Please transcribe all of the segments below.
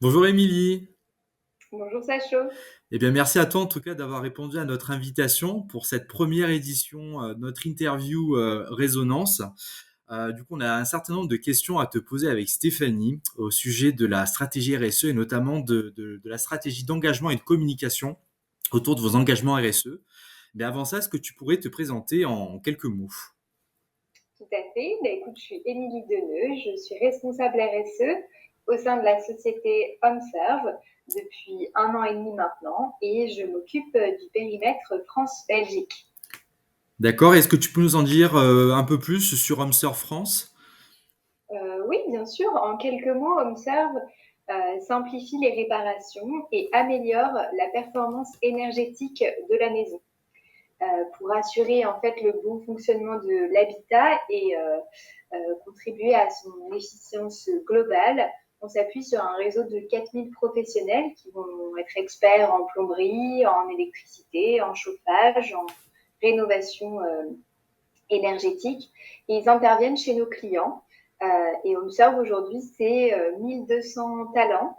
Bonjour Émilie. Bonjour Sacho. Eh bien, merci à toi en tout cas d'avoir répondu à notre invitation pour cette première édition de notre interview Résonance. Du coup, on a un certain nombre de questions à te poser avec Stéphanie au sujet de la stratégie RSE et notamment de la stratégie d'engagement et de communication autour de vos engagements RSE. Mais avant ça, est-ce que tu pourrais te présenter en quelques mots? Tout à fait. Écoute, je suis Émilie Deneux, je suis responsable RSE au sein de la société HomeServe depuis 1 an et demi maintenant et je m'occupe du périmètre France-Belgique. D'accord. Est-ce que tu peux nous en dire un peu plus sur HomeServe France? Oui, bien sûr. En quelques mots, HomeServe simplifie les réparations et améliore la performance énergétique de la maison. Pour assurer en fait le bon fonctionnement de l'habitat et contribuer à son efficience globale. On s'appuie sur un réseau de 4000 professionnels qui vont être experts en plomberie, en électricité, en chauffage, en rénovation énergétique. Et ils interviennent chez nos clients. Et HomeServe aujourd'hui, c'est 1200 talents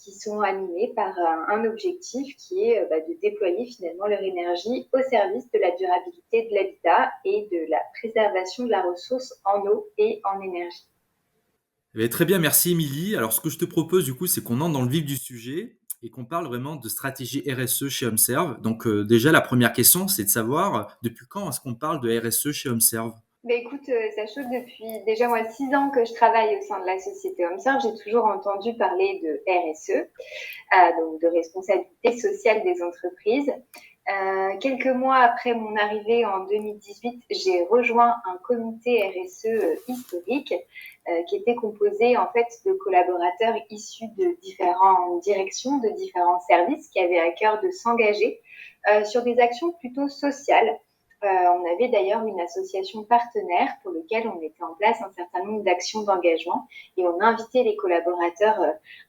qui sont animés par un objectif qui est de déployer finalement leur énergie au service de la durabilité de l'habitat et de la préservation de la ressource en eau et en énergie. Eh bien, très bien, merci Émilie. Alors, ce que je te propose du coup, c'est qu'on entre dans le vif du sujet et qu'on parle vraiment de stratégie RSE chez HomeServe. Donc, déjà, la première question, c'est de savoir depuis quand est-ce qu'on parle de RSE chez HomeServe? Ben écoute, Sacho, depuis déjà moi 6 ans que je travaille au sein de la société HomeServe, j'ai toujours entendu parler de RSE, donc de responsabilité sociale des entreprises. Quelques mois après mon arrivée en 2018, j'ai rejoint un comité RSE historique qui était composé en fait de collaborateurs issus de différentes directions, de différents services qui avaient à cœur de s'engager sur des actions plutôt sociales. On avait d'ailleurs une association partenaire pour laquelle on mettait en place un certain nombre d'actions d'engagement et on invitait les collaborateurs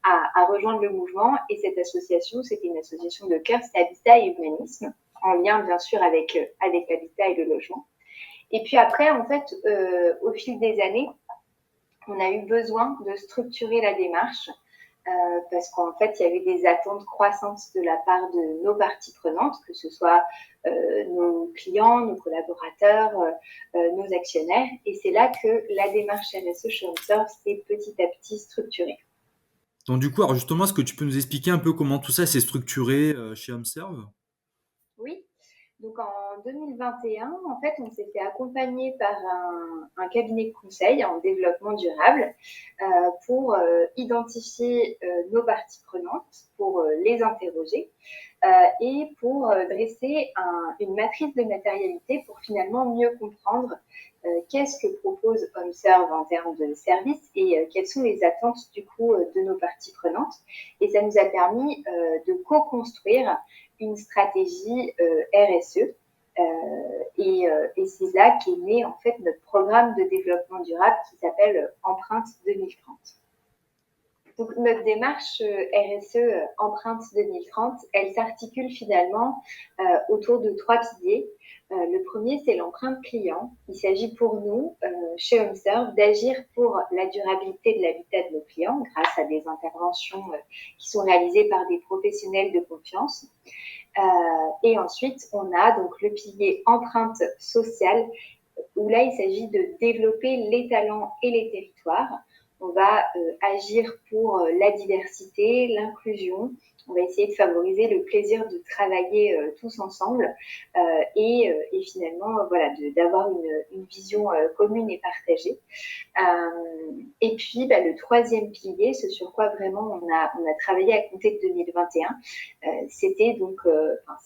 à rejoindre le mouvement. Et cette association, c'était une association de cœur, c'est Habitat et Humanisme, en lien bien sûr avec l'habitat et le logement. Et puis après, en fait, au fil des années, on a eu besoin de structurer la démarche parce qu'en fait, il y avait des attentes croissantes de la part de nos parties prenantes, que ce soit nos clients, nos collaborateurs, nos actionnaires. Et c'est là que la démarche RSE chez HomeServe s'est petit à petit structurée. Donc, du coup, alors justement, est-ce que tu peux nous expliquer un peu comment tout ça s'est structuré chez HomeServe? Oui. Donc en 2021, en fait, on s'est fait accompagner par un cabinet de conseil en développement durable pour identifier nos parties prenantes, pour les interroger et pour dresser une matrice de matérialité pour finalement mieux comprendre qu'est-ce que propose HomeServe en termes de services et quelles sont les attentes du coup de nos parties prenantes. Et ça nous a permis de co-construire une stratégie RSE. Et c'est là qu'est né en fait notre programme de développement durable qui s'appelle Empreinte 2030. Donc notre démarche RSE Empreinte 2030, elle s'articule finalement autour de 3 piliers. Le premier, c'est l'empreinte client. Il s'agit pour nous, chez HomeServe, d'agir pour la durabilité de l'habitat de nos clients grâce à des interventions qui sont réalisées par des professionnels de confiance. Et ensuite, on a donc le pilier empreinte sociale, où là, il s'agit de développer les talents et les territoires. On va agir pour la diversité, l'inclusion. On va essayer de favoriser le plaisir de travailler tous ensemble et finalement, voilà, d'avoir une vision commune et partagée. Et puis, le troisième pilier, ce sur quoi vraiment on a travaillé à compter de 2021, c'était donc,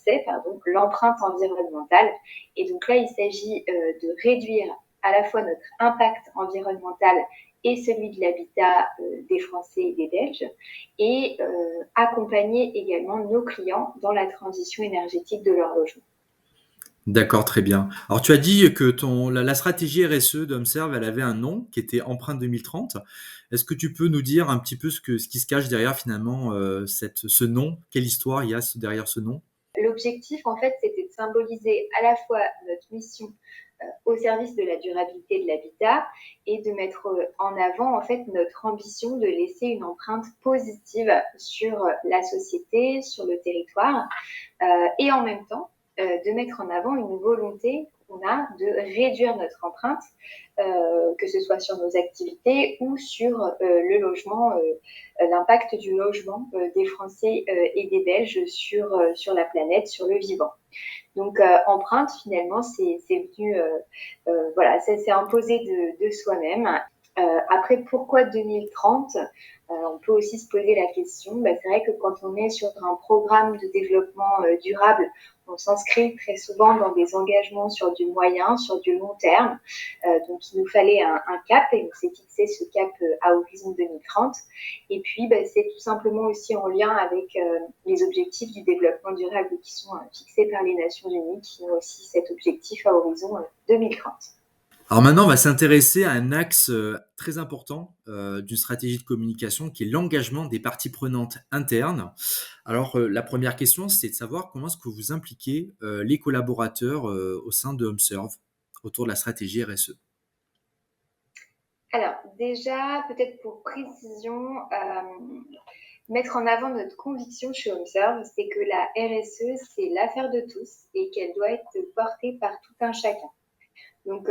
c'est l'empreinte environnementale. Et donc là, il s'agit de réduire à la fois notre impact environnemental et celui de l'habitat des Français et des Belges, et accompagner également nos clients dans la transition énergétique de leur logement. D'accord, très bien. Alors, tu as dit que la stratégie RSE d'HomeServe, elle avait un nom qui était Empreinte 2030. Est-ce que tu peux nous dire un petit peu ce qui se cache derrière finalement ce nom? Quelle histoire il y a derrière ce nom? L'objectif, en fait, c'était de symboliser à la fois notre mission au service de la durabilité de l'habitat et de mettre en avant en fait notre ambition de laisser une empreinte positive sur la société, sur le territoire et en même temps de mettre en avant une volonté qu'on a de réduire notre empreinte, que ce soit sur nos activités ou sur le logement, l'impact du logement des Français et des Belges sur la planète, sur le vivant. Donc, empreinte, finalement, c'est venu, voilà, ça s'est imposé de soi-même. Après, pourquoi 2030 On peut aussi se poser la question. C'est vrai que quand on est sur un programme de développement durable, on s'inscrit très souvent dans des engagements sur du moyen, sur du long terme. Donc, il nous fallait un cap et on s'est fixé ce cap à horizon 2030. Et puis, c'est tout simplement aussi en lien avec les objectifs du développement durable qui sont fixés par les Nations Unies, qui ont aussi cet objectif à horizon 2030. Alors maintenant, on va s'intéresser à un axe très important d'une stratégie de communication qui est l'engagement des parties prenantes internes. Alors la première question, c'est de savoir comment est-ce que vous impliquez les collaborateurs au sein de HomeServe autour de la stratégie RSE. Alors déjà, peut-être pour précision, mettre en avant notre conviction chez HomeServe, c'est que la RSE, c'est l'affaire de tous et qu'elle doit être portée par tout un chacun. Donc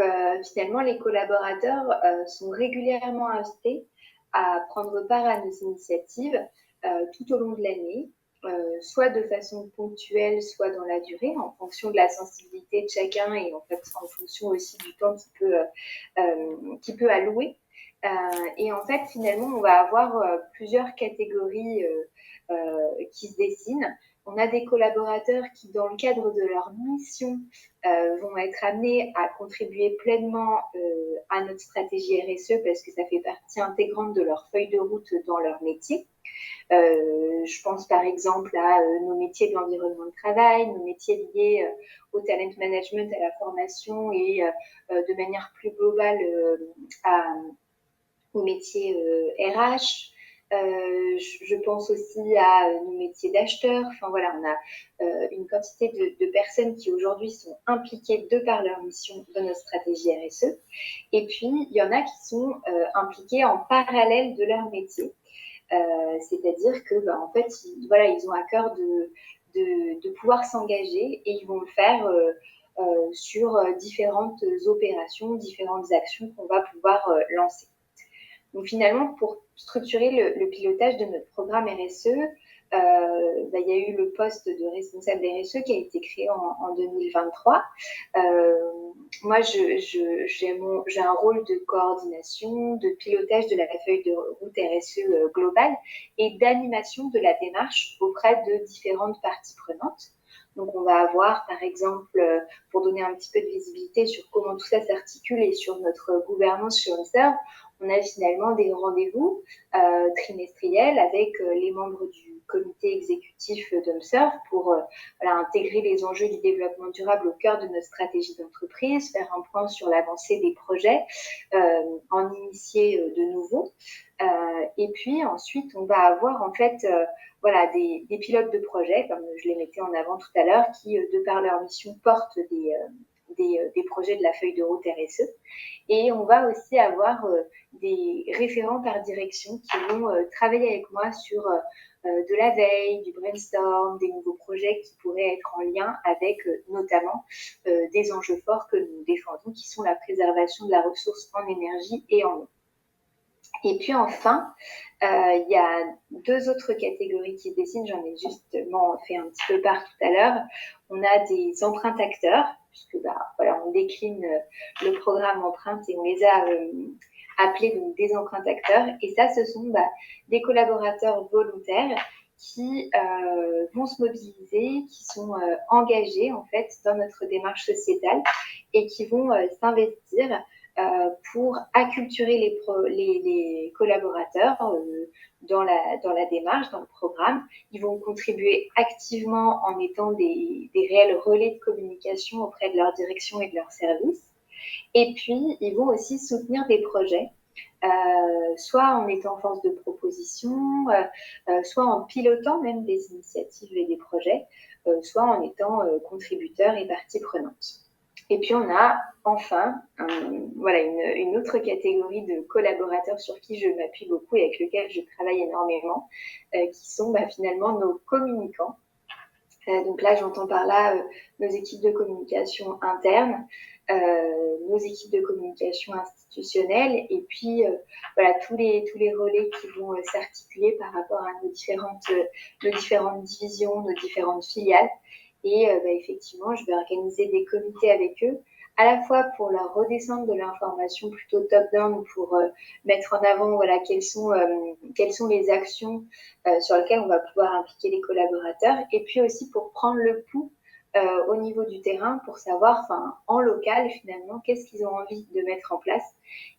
finalement, les collaborateurs sont régulièrement invités à prendre part à nos initiatives tout au long de l'année, soit de façon ponctuelle, soit dans la durée, en fonction de la sensibilité de chacun et en fait en fonction aussi du temps qu'il peut allouer. Et en fait, finalement, on va avoir plusieurs catégories qui se dessinent. On a des collaborateurs qui, dans le cadre de leur mission, vont être amenés à contribuer pleinement à notre stratégie RSE parce que ça fait partie intégrante de leur feuille de route dans leur métier. Je pense par exemple à nos métiers de l'environnement de travail, nos métiers liés au talent management, à la formation et de manière plus globale aux métiers RH. Je pense aussi à nos métiers d'acheteurs. Enfin voilà, on a une quantité de personnes qui aujourd'hui sont impliquées de par leur mission dans notre stratégie RSE. Et puis, il y en a qui sont impliqués en parallèle de leur métier. C'est-à-dire que, en fait, ils ont à cœur de pouvoir s'engager et ils vont le faire sur différentes opérations, différentes actions qu'on va pouvoir lancer. Donc finalement, pour structurer le pilotage de notre programme RSE, il y a eu le poste de responsable RSE qui a été créé en 2023. Moi, j'ai un rôle de coordination, de pilotage de la feuille de route RSE globale et d'animation de la démarche auprès de différentes parties prenantes. Donc, on va avoir, par exemple, pour donner un petit peu de visibilité sur comment tout ça s'articule et sur notre gouvernance sur HomeServe, on a finalement des rendez-vous trimestriels avec les membres du comité exécutif d'HomeServe pour intégrer les enjeux du développement durable au cœur de notre stratégie d'entreprise, faire un point sur l'avancée des projets, en initier de nouveaux. Et puis ensuite, on va avoir en fait des pilotes de projets, comme je les mettais en avant tout à l'heure, qui, de par leur mission, portent des projets de la feuille de route RSE. Et on va aussi avoir des référents par direction qui vont travailler avec moi sur de la veille, du brainstorm, des nouveaux projets qui pourraient être en lien avec notamment des enjeux forts que nous défendons, qui sont la préservation de la ressource en énergie et en eau. Et puis enfin, il y a deux autres catégories qui se dessinent, j'en ai justement fait un petit peu part tout à l'heure. On a des empreintes acteurs, puisque on décline le programme empreinte et on les a appelés donc des empreintes acteurs. Et ça, ce sont des collaborateurs volontaires qui vont se mobiliser, qui sont engagés en fait dans notre démarche sociétale et qui vont s'investir pour acculturer les collaborateurs dans la démarche, dans le programme. Ils vont contribuer activement en étant des réels relais de communication auprès de leur direction et de leurs services. Et puis, ils vont aussi soutenir des projets, soit en étant force de proposition, soit en pilotant même des initiatives et des projets, soit en étant contributeurs et partie prenante. Et puis on a enfin voilà, une autre catégorie de collaborateurs sur qui je m'appuie beaucoup et avec lesquels je travaille énormément, qui sont finalement nos communicants. Donc là, j'entends par là nos équipes de communication internes, nos équipes de communication institutionnelles, et puis voilà, tous les relais qui vont s'articuler par rapport à nos différentes divisions, nos différentes filiales. Et effectivement, je vais organiser des comités avec eux, à la fois pour leur redescendre de l'information plutôt top-down, pour mettre en avant voilà, quelles sont les actions sur lesquelles on va pouvoir impliquer les collaborateurs, et puis aussi pour prendre le pouls au niveau du terrain, pour savoir en local finalement qu'est-ce qu'ils ont envie de mettre en place.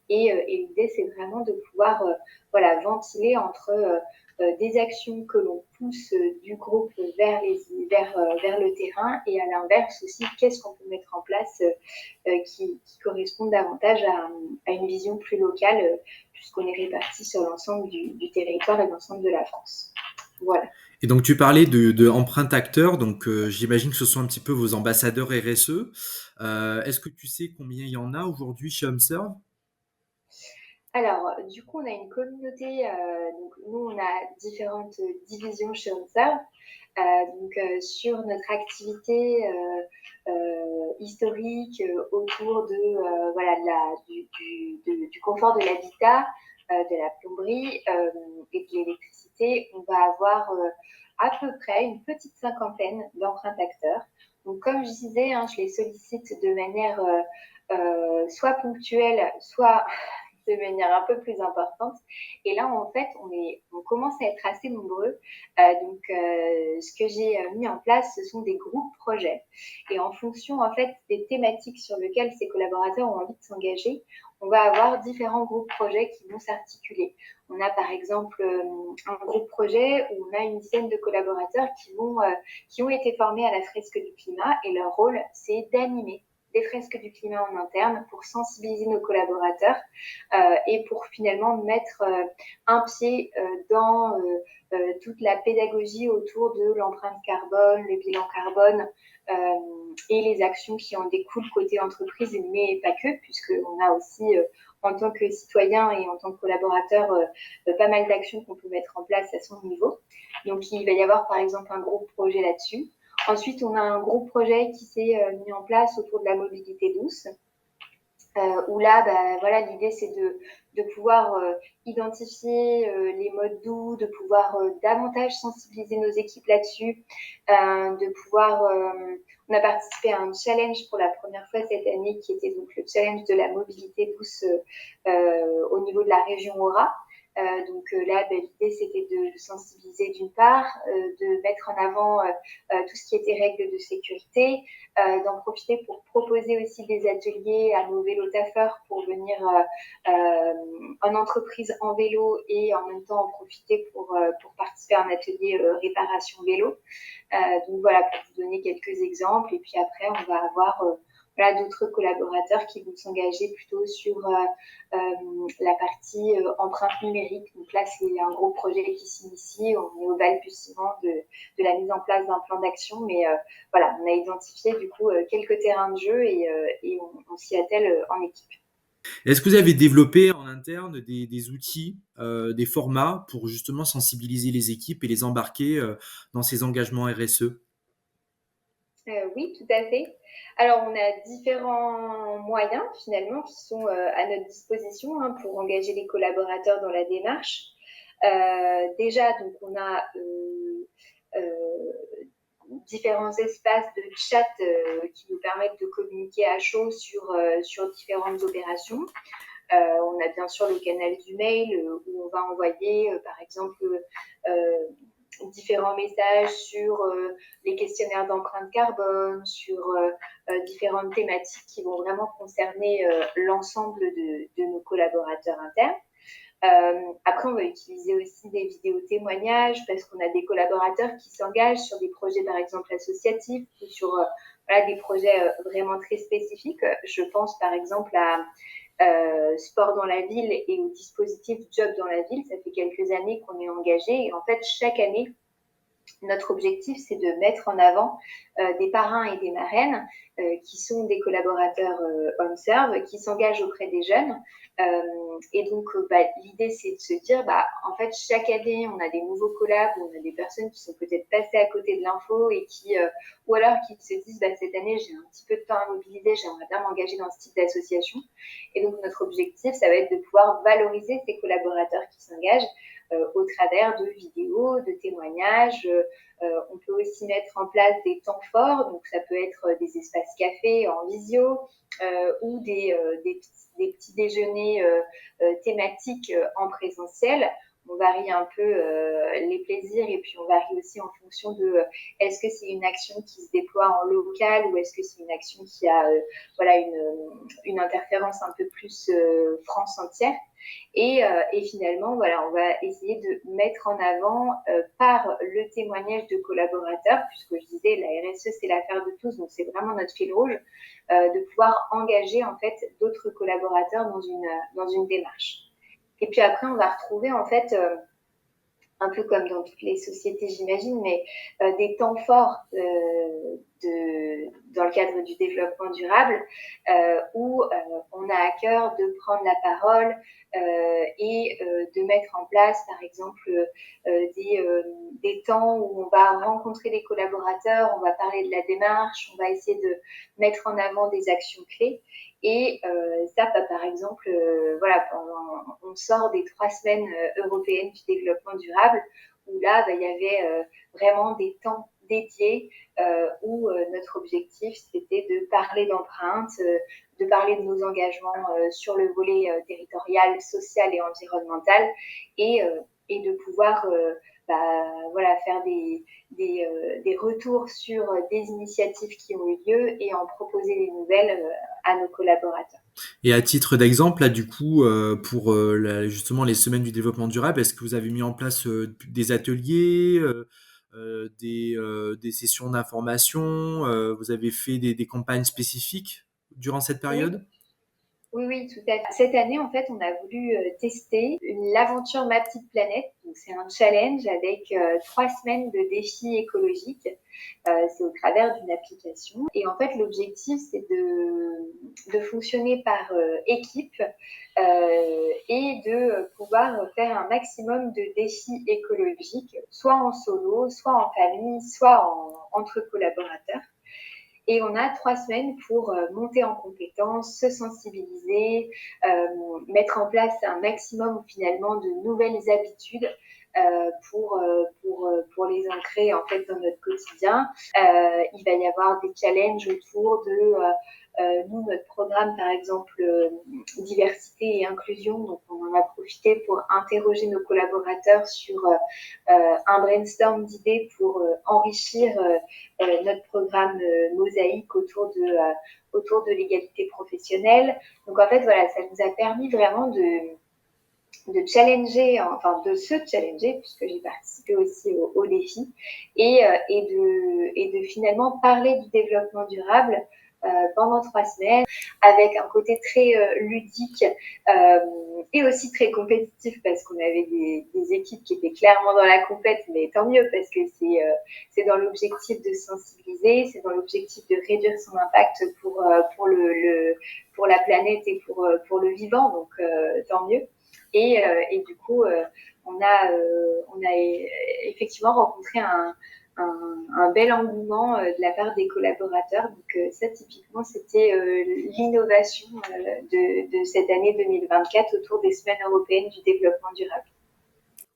Et l'idée, c'est vraiment de pouvoir voilà, ventiler entre des actions que l'on pousse du groupe vers le terrain, et à l'inverse aussi, qu'est-ce qu'on peut mettre en place qui correspond davantage à une vision plus locale, puisqu'on est répartis sur l'ensemble du territoire et l'ensemble de la France. Voilà. Et donc, tu parlais de empreinte acteur, donc j'imagine que ce sont un petit peu vos ambassadeurs RSE. Est-ce que tu sais combien il y en a aujourd'hui chez HomeServe? Alors, du coup, on a une communauté, donc nous, on a différentes divisions chez HomeServe. Sur notre activité historique autour de voilà, du confort de l'habitat, de la plomberie et de l'électricité, on va avoir à peu près une petite cinquantaine d'empreintes acteurs. Donc, comme je disais, je les sollicite de manière soit ponctuelle, soit de manière un peu plus importante. Et là, en fait, on commence à être assez nombreux. Ce que j'ai mis en place, ce sont des groupes projets. Et en fonction, en fait, des thématiques sur lesquelles ces collaborateurs ont envie de s'engager, on va avoir différents groupes projets qui vont s'articuler. On a par exemple un groupe projet où on a une dizaine de collaborateurs qui ont été formés à la fresque du climat, et leur rôle, c'est d'animer des fresques du climat en interne pour sensibiliser nos collaborateurs et pour finalement mettre un pied dans toute la pédagogie autour de l'empreinte carbone, le bilan carbone et les actions qui en découlent côté entreprise, mais pas que, puisqu'on a aussi en tant que citoyen et en tant que collaborateur pas mal d'actions qu'on peut mettre en place à son niveau. Donc il va y avoir par exemple un groupe projet là-dessus. Ensuite, on a un groupe projet qui s'est mis en place autour de la mobilité douce, où là, voilà, l'idée, c'est de pouvoir identifier les modes doux, de pouvoir davantage sensibiliser nos équipes là-dessus, de pouvoir... on a participé à un challenge pour la première fois cette année, qui était donc le challenge de la mobilité douce au niveau de la région Aura. Là, l'idée, c'était de sensibiliser d'une part, de mettre en avant tout ce qui était règles de sécurité, d'en profiter pour proposer aussi des ateliers à nos vélotaffeurs pour venir en entreprise en vélo, et en même temps en profiter pour participer à un atelier réparation vélo. Voilà, pour vous donner quelques exemples. Et puis après, on va avoir voilà, d'autres collaborateurs qui vont s'engager plutôt sur la partie empreinte numérique. Donc là, c'est un gros projet qui s'initie. On est au balbutiement de la mise en place d'un plan d'action. Mais voilà, on a identifié du coup quelques terrains de jeu, et on s'y attelle en équipe. Est-ce que vous avez développé en interne des outils, des formats pour justement sensibiliser les équipes et les embarquer dans ces engagements RSE? Oui, tout à fait. Alors, on a différents moyens finalement qui sont à notre disposition pour engager les collaborateurs dans la démarche. Déjà, donc, on a différents espaces de chat qui nous permettent de communiquer à chaud sur différentes opérations. On a bien sûr le canal du mail où on va envoyer, par exemple, différents messages sur les questionnaires d'empreinte carbone, sur différentes thématiques qui vont vraiment concerner l'ensemble de nos collaborateurs internes. Après, on va utiliser aussi des vidéos témoignages, parce qu'on a des collaborateurs qui s'engagent sur des projets, par exemple, associatifs, ou sur voilà, des projets vraiment très spécifiques. Je pense, par exemple, à sport dans la ville et au dispositif Job dans la ville. Ça fait quelques années qu'on est engagé, et en fait, chaque année, notre objectif, c'est de mettre en avant des parrains et des marraines qui sont des collaborateurs OnServe qui s'engagent auprès des jeunes. Et donc, l'idée, c'est de se dire, en fait, chaque année, on a des nouveaux collabs, on a des personnes qui sont peut-être passées à côté de l'info et ou alors qui se disent, cette année, j'ai un petit peu de temps à mobiliser, j'aimerais bien m'engager dans ce type d'association. Et donc, notre objectif, ça va être de pouvoir valoriser ces collaborateurs qui s'engagent au travers de vidéos, de témoignages. On peut aussi mettre en place des temps forts, donc ça peut être des espaces café en visio ou des petits déjeuners thématiques en présentiel. On varie un peu les plaisirs et puis on varie aussi en fonction de est-ce que c'est une action qui se déploie en local ou est-ce que c'est une action qui a une interférence un peu plus France entière. Et finalement, on va essayer de mettre en avant par le témoignage de collaborateurs, puisque je disais, la RSE, c'est l'affaire de tous, donc c'est vraiment notre fil rouge, de pouvoir engager en fait d'autres collaborateurs dans une démarche. Et puis après, on va retrouver en fait un peu comme dans toutes les sociétés, j'imagine, mais des temps forts dans le cadre du développement durable où on a à cœur de prendre la parole et de mettre en place, par exemple, des temps où on va rencontrer les collaborateurs, on va parler de la démarche, on va essayer de mettre en avant des actions clés. Et ça, par exemple, on sort des 3 semaines européennes du développement durable, où là, il y avait vraiment des temps dédiés où notre objectif, c'était de parler d'empreinte, de parler de nos engagements sur le volet territorial, social et environnemental, et de pouvoir faire des retours sur des initiatives qui ont eu lieu et en proposer des nouvelles à nos collaborateurs. Et à titre d'exemple, là, du coup, pour justement les semaines du développement durable, est-ce que vous avez mis en place des ateliers, des sessions d'information, vous avez fait des campagnes spécifiques durant cette Oui. période? Oui, tout à fait. Cette année, en fait, on a voulu tester l'aventure Ma Petite Planète. Donc, c'est un challenge avec 3 semaines de défis écologiques. C'est au travers d'une application. Et en fait, l'objectif, c'est de fonctionner par équipe et de pouvoir faire un maximum de défis écologiques, soit en solo, soit en famille, soit entre collaborateurs. Et on a 3 semaines pour monter en compétences, se sensibiliser, mettre en place un maximum finalement de nouvelles habitudes pour les ancrer en fait dans notre quotidien. Il va y avoir des challenges autour de nous, notre programme, par exemple, diversité et inclusion. Donc, on en a profité pour interroger nos collaborateurs sur un brainstorm d'idées pour enrichir notre programme Mosaïque autour de l'égalité professionnelle. Donc, en fait, ça nous a permis vraiment de challenger, enfin de se challenger, puisque j'ai participé aussi au défi, et de finalement parler du développement durable pendant 3 semaines, avec un côté très ludique et aussi très compétitif, parce qu'on avait des équipes qui étaient clairement dans la compète, mais tant mieux, parce que c'est dans l'objectif de sensibiliser, c'est dans l'objectif de réduire son impact pour la planète et pour le vivant, donc tant mieux. Et du coup, on a effectivement rencontré un bel engouement de la part des collaborateurs. Donc ça, typiquement, c'était l'innovation de cette année 2024 autour des semaines européennes du développement durable.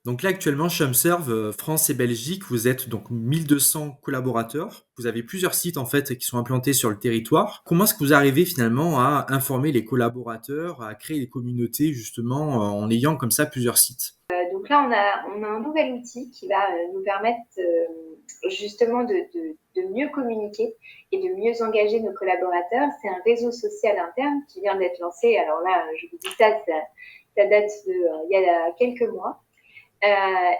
Donc là, actuellement, chez HumeServe, France et Belgique, vous êtes donc 1200 collaborateurs. Vous avez plusieurs sites, en fait, qui sont implantés sur le territoire. Comment est-ce que vous arrivez finalement à informer les collaborateurs, à créer des communautés, justement, en ayant comme ça plusieurs sites? Donc là, on a un nouvel outil qui va nous permettre justement de mieux communiquer et de mieux engager nos collaborateurs. C'est un réseau social interne qui vient d'être lancé. Alors là, je vous dis ça date il y a quelques mois.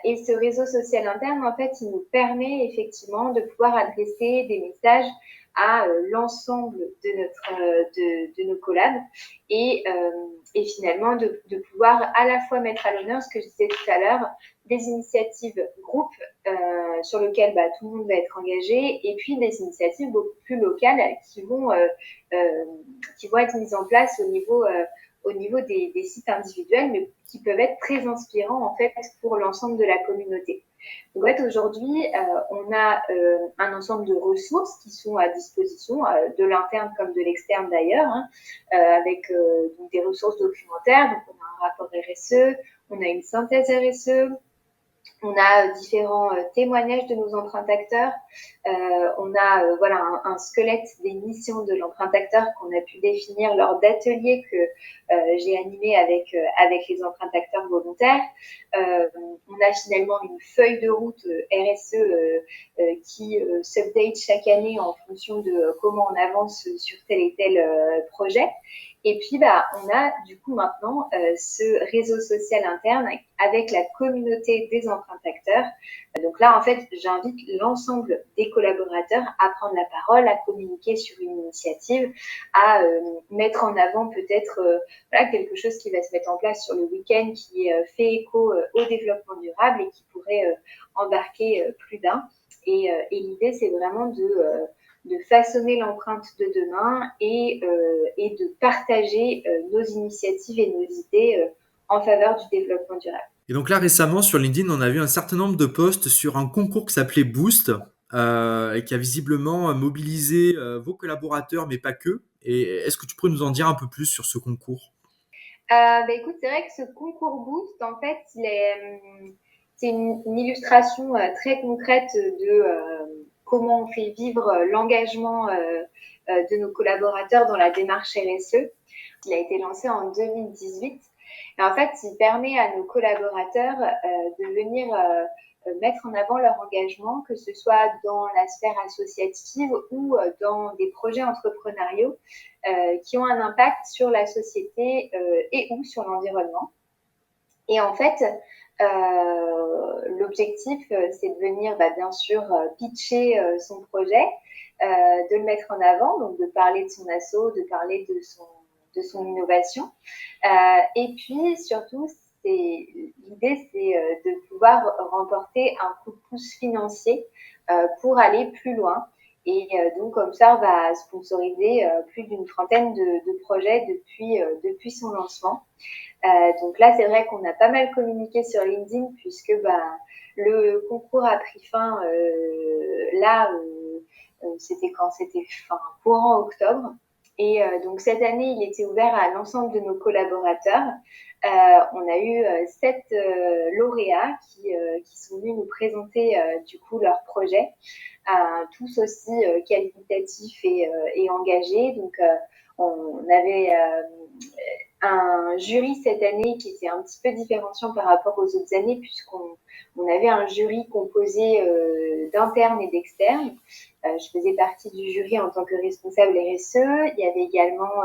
Et ce réseau social interne, en fait, il nous permet effectivement de pouvoir adresser des messages à l'ensemble de nos collabs et finalement de pouvoir à la fois mettre à l'honneur ce que je disais tout à l'heure, des initiatives groupes sur lesquelles tout le monde va être engagé et puis des initiatives beaucoup plus locales qui vont être mises en place au niveau des sites individuels, mais qui peuvent être très inspirants en fait pour l'ensemble de la communauté. Donc, en fait, aujourd'hui, on a un ensemble de ressources qui sont à disposition, de l'interne comme de l'externe d'ailleurs, hein, avec donc des ressources documentaires. Donc, on a un rapport RSE, on a une synthèse RSE, on a différents témoignages de nos empruntacteurs. On a voilà un squelette des missions de l'empruntacteur qu'on a pu définir lors d'ateliers que j'ai animés avec les empruntacteurs volontaires. On a finalement une feuille de route RSE qui s'update chaque année en fonction de comment on avance sur tel et tel projet. Et puis, on a du coup maintenant ce réseau social interne avec la communauté des empruntacteurs. Donc là, en fait, j'invite l'ensemble des collaborateurs à prendre la parole, à communiquer sur une initiative, à mettre en avant peut-être voilà, quelque chose qui va se mettre en place sur le week-end qui fait écho au développement durable et qui pourrait embarquer plus d'un. Et l'idée, c'est vraiment de façonner l'empreinte de demain et de partager nos initiatives et nos idées en faveur du développement durable. Et donc là, récemment, sur LinkedIn, on a vu un certain nombre de posts sur un concours qui s'appelait Boost, et qui a visiblement mobilisé vos collaborateurs, mais pas que. Et est-ce que tu pourrais nous en dire un peu plus sur ce concours? Écoute, c'est vrai que ce concours Boost, en fait, c'est une illustration très concrète de comment on fait vivre l'engagement de nos collaborateurs dans la démarche RSE. Il a été lancé en 2018. Et en fait, il permet à nos collaborateurs de venir mettre en avant leur engagement, que ce soit dans la sphère associative ou dans des projets entrepreneuriaux qui ont un impact sur la société et ou sur l'environnement. Et en fait, l'objectif, c'est de venir, bien sûr, pitcher son projet, de le mettre en avant, donc de parler de son asso, de parler de son innovation. Et puis, surtout, l'idée, c'est de pouvoir remporter un coup de pouce financier pour aller plus loin. Et donc, comme ça, on va sponsoriser plus d'une trentaine de projets depuis son lancement. Donc là, c'est vrai qu'on a pas mal communiqué sur LinkedIn puisque le concours a pris fin c'était quand c'était fin courant octobre. Et donc cette année, il était ouvert à l'ensemble de nos collaborateurs. On a eu 7 lauréats qui sont venus nous présenter du coup leur projet, tous aussi qualitatifs et engagés. Donc on avait un jury cette année qui était un petit peu différenciant par rapport aux autres années puisqu'on avait un jury composé d'internes et d'externes. Je faisais partie du jury en tant que responsable RSE. Il y avait également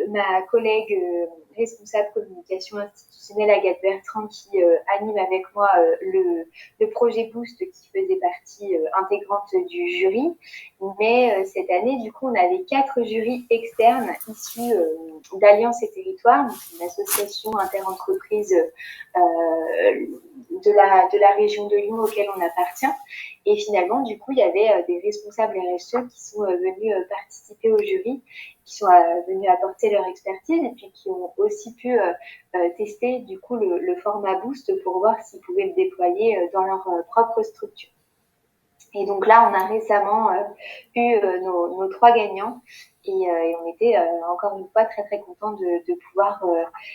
ma collègue responsable communication institutionnelle Agathe Bertrand qui anime avec moi le projet Boost qui faisait partie intégrante du jury. Mais cette année, du coup, on avait 4 jurys externes issus d'Alliance et Territoire, donc une association interentreprise de la région de Lyon auquel on appartient. Et finalement, du coup, il y avait des responsables RSE qui sont venus participer au jury, qui sont venus apporter leur expertise et puis qui ont aussi pu tester du coup le format Boost pour voir s'ils pouvaient le déployer dans leur propre structure. Et donc là, on a récemment eu nos 3 gagnants et on était encore une fois très très contents de pouvoir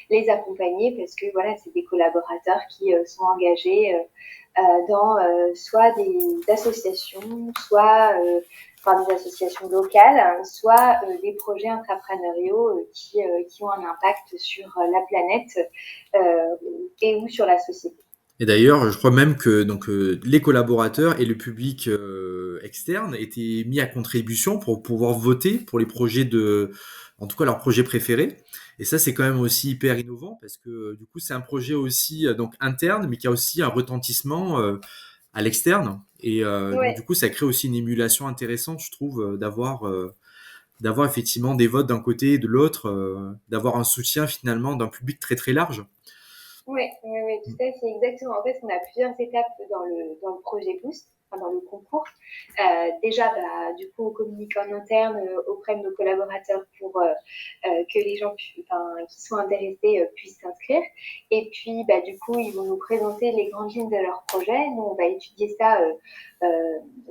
les accompagner parce que voilà, c'est des collaborateurs qui sont engagés dans soit des associations, soit des associations locales, soit des projets intrapreneuriaux qui ont un impact sur la planète et ou sur la société. Et d'ailleurs, je crois même que les collaborateurs et le public externe étaient mis à contribution pour pouvoir voter pour les projets en tout cas leurs projets préférés. Et ça, c'est quand même aussi hyper innovant parce que du coup, c'est un projet aussi donc interne, mais qui a aussi un retentissement à l'externe. Et donc, du Ouais. coup, ça crée aussi une émulation intéressante, je trouve, d'avoir effectivement des votes d'un côté et de l'autre, d'avoir un soutien finalement d'un public très très large. Oui, ouais, ouais, tout à fait, exactement. En fait, on a plusieurs étapes dans le projet Boost, enfin, dans le concours. Déjà, bah, du coup, on communique en interne auprès de nos collaborateurs pour que les gens qui sont intéressés puissent s'inscrire. Et puis, bah, du coup, ils vont nous présenter les grandes lignes de leur projet. Nous, on va étudier ça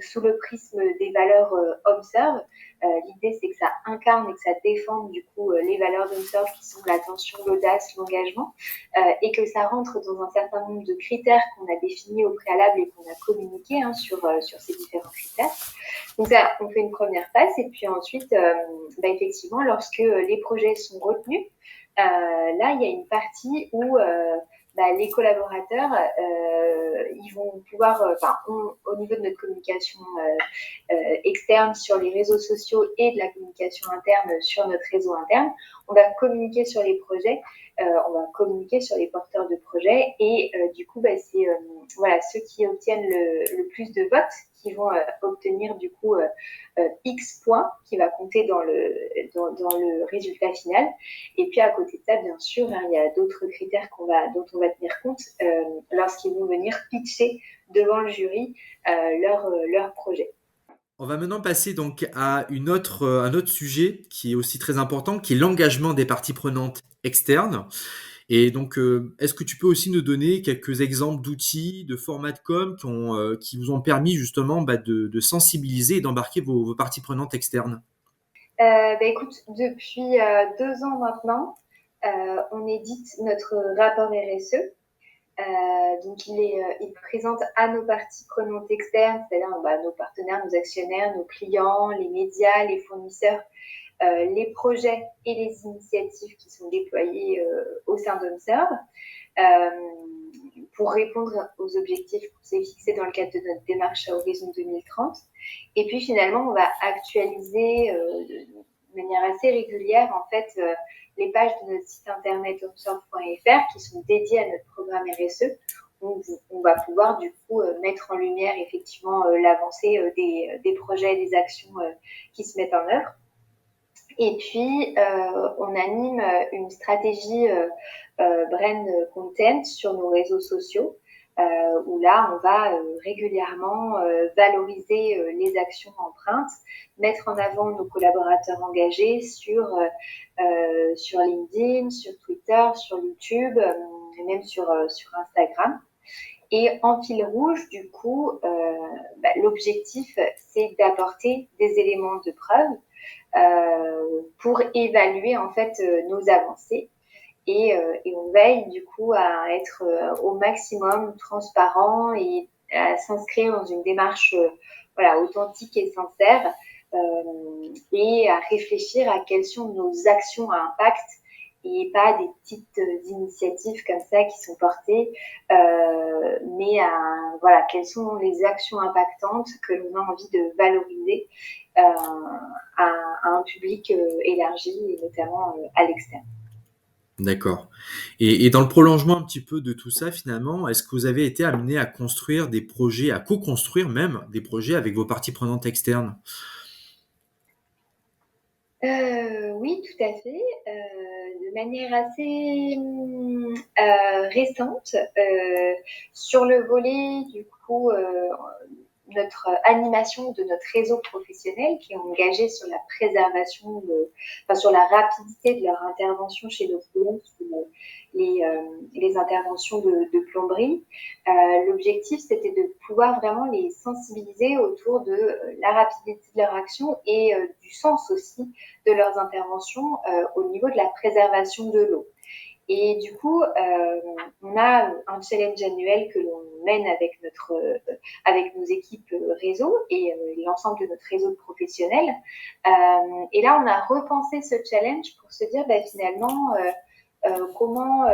sous le prisme des valeurs Observe. L'idée, c'est que ça incarne et que ça défende du coup les valeurs d'Observe qui sont l'attention, l'audace, l'engagement, et que ça rentre dans un certain nombre de critères qu'on a définis au préalable et qu'on a communiqué sur ces différents critères. Donc ça, on fait une première passe et puis ensuite, bah, effectivement, lorsque les projets sont retenus, là, il y a une partie où bah, les collaborateurs, ils vont pouvoir, au niveau de notre communication externe sur les réseaux sociaux et de la communication interne sur notre réseau interne, on va communiquer sur les projets, on va communiquer sur les porteurs de projets et du coup, bah, c'est voilà, ceux qui obtiennent le plus de votes qui vont obtenir du coup X points qui va compter dans le résultat final. Et puis à côté de ça, bien sûr, hein, il y a d'autres critères dont on va tenir compte lorsqu'ils vont venir pitcher devant le jury leur projet. On va maintenant passer donc à un autre sujet qui est aussi très important, qui est l'engagement des parties prenantes externes. Et donc, est-ce que tu peux aussi nous donner quelques exemples d'outils, de formats de com qui vous ont permis justement de sensibiliser et d'embarquer vos parties prenantes externes? Bah, écoute, depuis 2 ans maintenant, on édite notre rapport RSE. Donc, il présente à nos parties prenantes externes, c'est-à-dire bah, nos partenaires, nos actionnaires, nos clients, les médias, les fournisseurs, les projets et les initiatives qui sont déployés au sein d'Observe euh, pour répondre aux objectifs qu'on s'est fixés dans le cadre de notre démarche à Horizon 2030. Et puis finalement, on va actualiser de manière assez régulière en fait les pages de notre site internet observe.fr qui sont dédiées à notre programme RSE. On va pouvoir du coup mettre en lumière effectivement l'avancée des projets et des actions qui se mettent en œuvre. Et puis, on anime une stratégie brand content sur nos réseaux sociaux, où là, on va régulièrement valoriser les actions empreintes, mettre en avant nos collaborateurs engagés sur LinkedIn, sur Twitter, sur YouTube, et même sur Instagram. Et en fil rouge, du coup, bah, l'objectif, c'est d'apporter des éléments de preuve pour évaluer en fait nos avancées et on veille du coup à être au maximum transparent et à s'inscrire dans une démarche voilà, authentique et sincère et à réfléchir à quelles sont nos actions à impact et pas des petites initiatives comme ça qui sont portées, mais voilà, quelles sont les actions impactantes que l'on a envie de valoriser à un public élargi et notamment à l'externe. D'accord. Et dans le prolongement un petit peu de tout ça, finalement, est-ce que vous avez été amené à construire des projets, à co-construire même des projets avec vos parties prenantes externes? Oui, tout à fait. De manière assez récente, sur le volet, du coup, notre animation de notre réseau professionnel qui est engagé sur la préservation, enfin, sur la rapidité de leur intervention chez nos clients, les interventions de plomberie. L'objectif, c'était de pouvoir vraiment les sensibiliser autour de la rapidité de leur action et du sens aussi de leurs interventions au niveau de la préservation de l'eau. Et du coup, on a un challenge annuel que l'on mène avec nos équipes réseau et l'ensemble de notre réseau de professionnels. Et là, on a repensé ce challenge pour se dire bah, finalement comment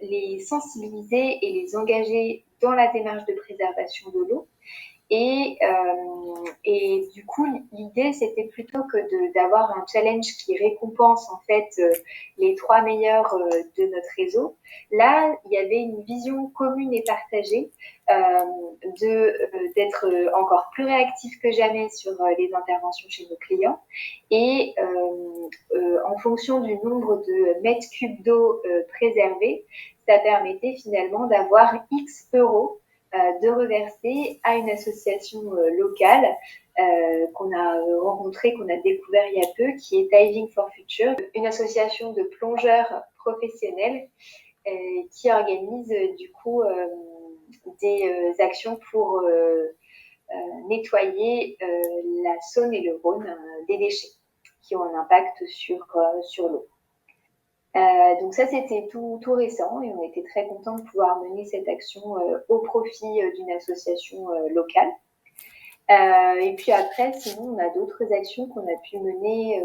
les sensibiliser et les engager dans la démarche de préservation de l'eau Et du coup, l'idée, c'était plutôt que d'avoir un challenge qui récompense en fait les 3 meilleurs de notre réseau. Là, il y avait une vision commune et partagée d'être encore plus réactif que jamais sur les interventions chez nos clients. Et en fonction du nombre de mètres cubes d'eau préservés, ça permettait finalement d'avoir X euros de reverser à une association locale qu'on a rencontrée, qu'on a découvert il y a peu, qui est Diving for Future, une association de plongeurs professionnels qui organise du coup des actions pour nettoyer la Saône et le Rhône des déchets qui ont un impact sur l'eau. Donc ça, c'était tout récent et on était très contents de pouvoir mener cette action au profit d'une association locale. Et puis après, sinon, on a d'autres actions qu'on a pu mener.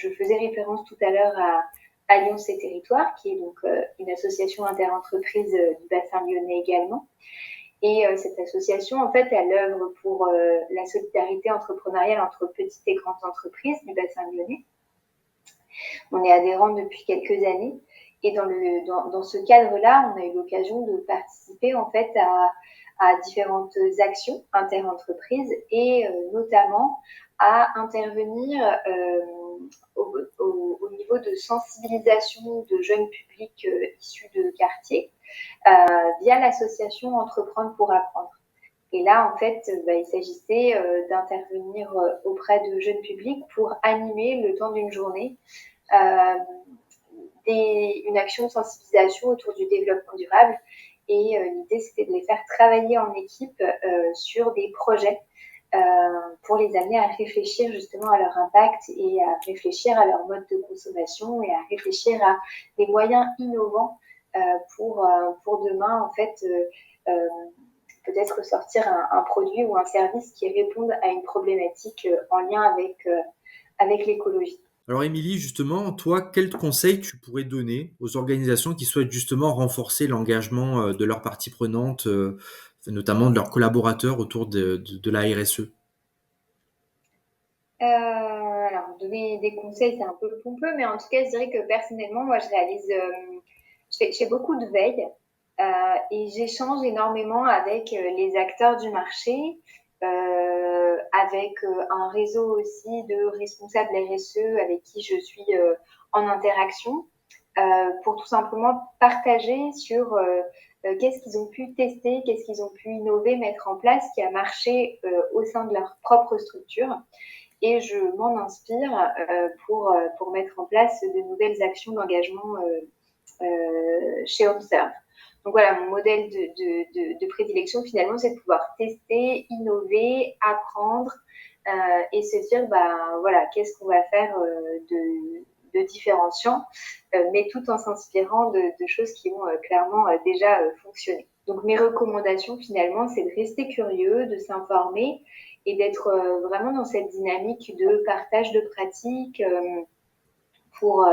Je faisais référence tout à l'heure à Alliance et Territoires, qui est donc une association interentreprise du bassin lyonnais également. Et cette association, en fait, elle œuvre pour la solidarité entrepreneuriale entre petites et grandes entreprises du bassin lyonnais. On est adhérent depuis quelques années. Et dans ce cadre-là, on a eu l'occasion de participer en fait à différentes actions interentreprises et notamment à intervenir au niveau de sensibilisation de jeunes publics issus de quartiers via l'association Entreprendre pour apprendre. Et là, en fait, il s'agissait d'intervenir auprès de jeunes publics pour animer le temps d'une journée une action de sensibilisation autour du développement durable. Et l'idée, c'était de les faire travailler en équipe sur des projets pour les amener à réfléchir justement à leur impact et à réfléchir à leur mode de consommation et à réfléchir à des moyens innovants pour demain, en fait, peut-être sortir un produit ou un service qui réponde à une problématique en lien avec l'écologie. Alors Émilie, justement, toi, quels conseils tu pourrais donner aux organisations qui souhaitent justement renforcer l'engagement de leurs parties prenantes, notamment de leurs collaborateurs autour de la RSE? Alors, donner des conseils, c'est un peu pompeux, mais en tout cas, je dirais que personnellement, moi, je fais beaucoup de veille et j'échange énormément avec les acteurs du marché, avec un réseau aussi de responsables RSE avec qui je suis en interaction pour tout simplement partager sur qu'est-ce qu'ils ont pu tester, qu'est-ce qu'ils ont pu innover, mettre en place, qui a marché au sein de leur propre structure. Et je m'en inspire pour mettre en place de nouvelles actions d'engagement chez HomeServe. Donc voilà, mon modèle de prédilection, finalement, c'est de pouvoir tester, innover, apprendre et se dire, voilà, qu'est-ce qu'on va faire de différenciant, mais tout en s'inspirant de choses qui ont clairement déjà fonctionné. Donc mes recommandations, finalement, c'est de rester curieux, de s'informer et d'être vraiment dans cette dynamique de partage de pratiques pour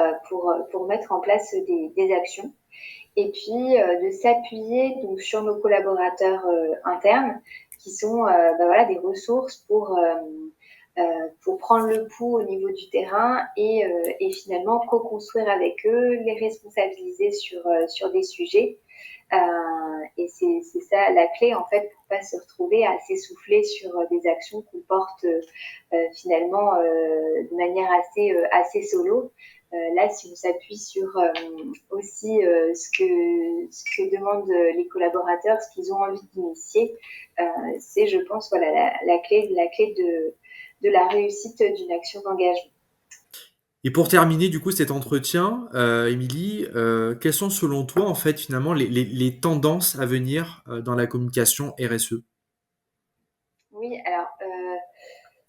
mettre en place des actions. Et puis de s'appuyer donc sur nos collaborateurs internes qui sont voilà, des ressources pour prendre le pouls au niveau du terrain et finalement co-construire avec eux, les responsabiliser sur des sujets. Et c'est ça la clé en fait pour pas se retrouver à s'essouffler sur des actions qu'on porte finalement de manière assez solo. Là, si on s'appuie sur aussi ce que demandent les collaborateurs, ce qu'ils ont envie d'initier, c'est, je pense, voilà, la clé de la réussite d'une action d'engagement. Et pour terminer du coup cet entretien, Émilie, quelles sont selon toi en fait finalement les tendances à venir dans la communication RSE? Oui, alors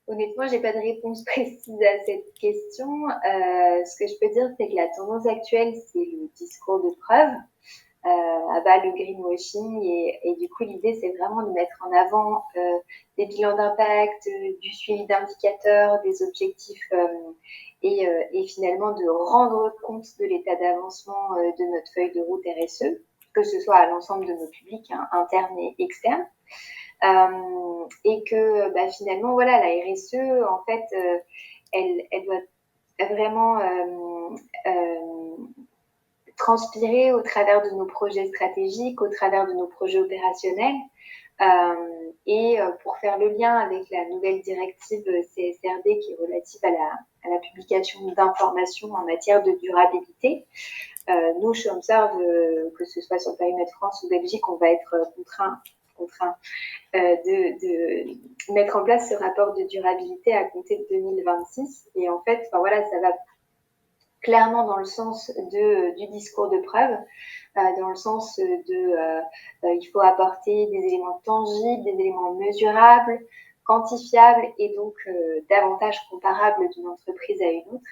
honnêtement, j'ai pas de réponse précise à cette question. Ce que je peux dire, c'est que la tendance actuelle, c'est le discours de preuve, à bas le greenwashing. Et du coup, l'idée, c'est vraiment de mettre en avant des bilans d'impact, du suivi d'indicateurs, des objectifs et finalement de rendre compte de l'état d'avancement de notre feuille de route RSE, que ce soit à l'ensemble de nos publics internes et externes. Et que finalement, voilà, la RSE, en fait, elle doit vraiment transpirer au travers de nos projets stratégiques, au travers de nos projets opérationnels. Et pour faire le lien avec la nouvelle directive CSRD qui est relative à la publication d'informations en matière de durabilité, nous, chez Observe, que ce soit sur le périmètre France ou Belgique, on va être contraint de mettre en place ce rapport de durabilité à compter de 2026. Et en fait, voilà, ça va clairement dans le sens du discours de preuve, dans le sens il faut apporter des éléments tangibles, des éléments mesurables, quantifiables et donc davantage comparables d'une entreprise à une autre.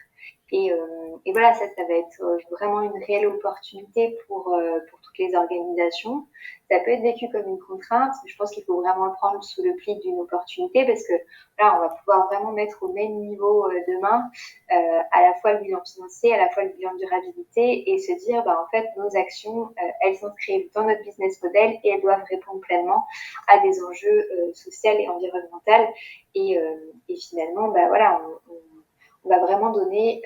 Et voilà, ça va être vraiment une réelle opportunité pour toutes les organisations. Ça peut être vécu comme une contrainte, mais je pense qu'il faut vraiment le prendre sous le pli d'une opportunité parce que là, on va pouvoir vraiment mettre au même niveau demain à la fois le bilan financier, à la fois le bilan de durabilité et se dire, en fait, nos actions, elles s'inscrivent dans notre business model et elles doivent répondre pleinement à des enjeux sociaux et environnementaux. Et finalement, voilà, on va vraiment donner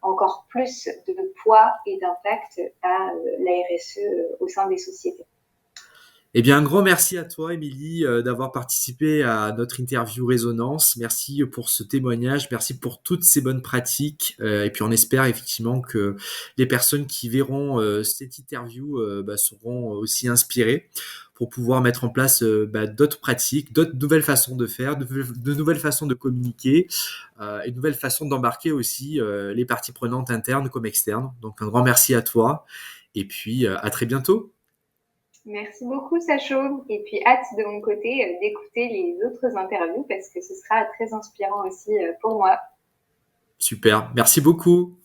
encore plus de poids et d'impact à la RSE au sein des sociétés. Eh bien, un grand merci à toi, Émilie, d'avoir participé à notre interview Résonance. Merci pour ce témoignage, merci pour toutes ces bonnes pratiques. Et puis, on espère effectivement que les personnes qui verront cette interview seront aussi inspirées pour pouvoir mettre en place d'autres pratiques, d'autres nouvelles façons de faire, de nouvelles façons de communiquer et de nouvelles façons d'embarquer aussi les parties prenantes internes comme externes. Donc, un grand merci à toi et puis à très bientôt. Merci beaucoup, Sacho. Et puis, hâte de mon côté d'écouter les autres interviews parce que ce sera très inspirant aussi pour moi. Super, merci beaucoup.